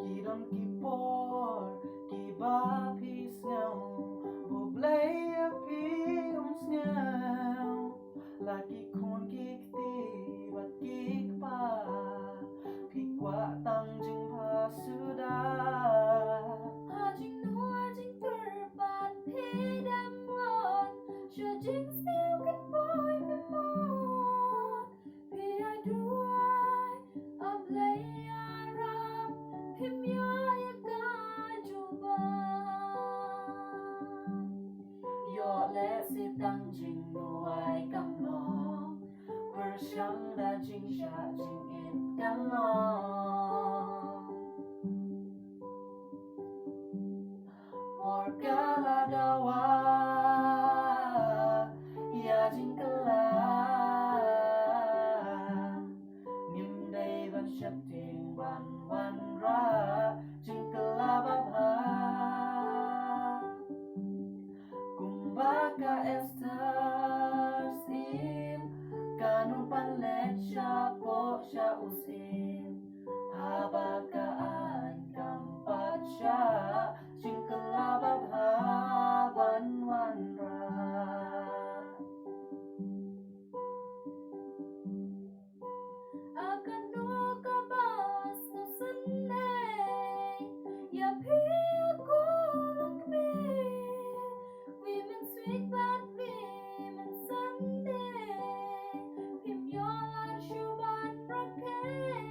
Kidon kipor, kiba pisngau, bublay pisngau, lagi kon kikti bat kikpa, pikwa tangjing pasudah. Ajing nu ajing terbat pidam ngon, shajing sel kan boy pimon, pia duai ablay arab, pimya yaga juba. Yo le si tangjing nuai kamlong, bersyang da jing sha jing it kamlong. Porkala dawa ya jingkala nim day ban shapting ban wan ra jingkala babha kumbaga esters in kanu panlet sya po sya usin habagaan kampat sya jingkala babha ban wan ra. Akan dua kabas no Sunday, ya pia kulong kami. Women sweet but women Sunday, pimyolan syuban rakay.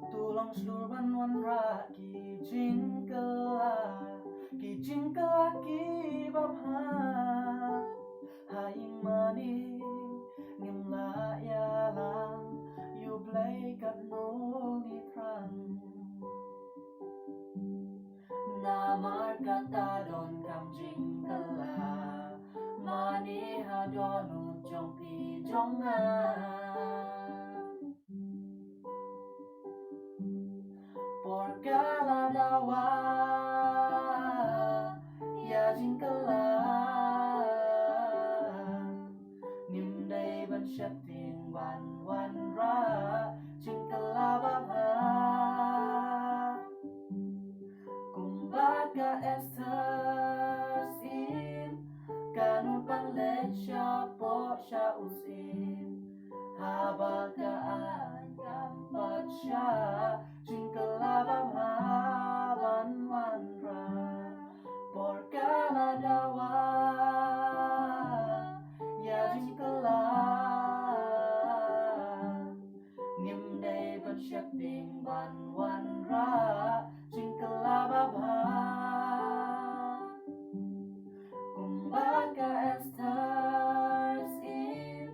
Tulong slurban wan ra ki jingkala ki babha haing mani ngim la ya lang yu blay kat no ni prang na mar kata don kam jingkala mani ha don jong pi jong a Porkala dawa ya jingkala nim day ban shapting ban wan ra jingkala babha kumbaga esters in kanu panlet sya po sya usin habagaan kampat sya jingkala babha ban wan ra porkala dawa ya jingkala nim day ban shapting ban wan ra jingkala babha kumbaga esters in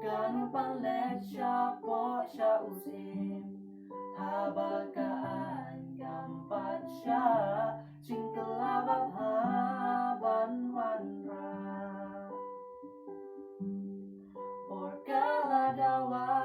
kanu panlet sya po sya usin habagaan kampat sya jingkala babha ban wan ra porkala dawa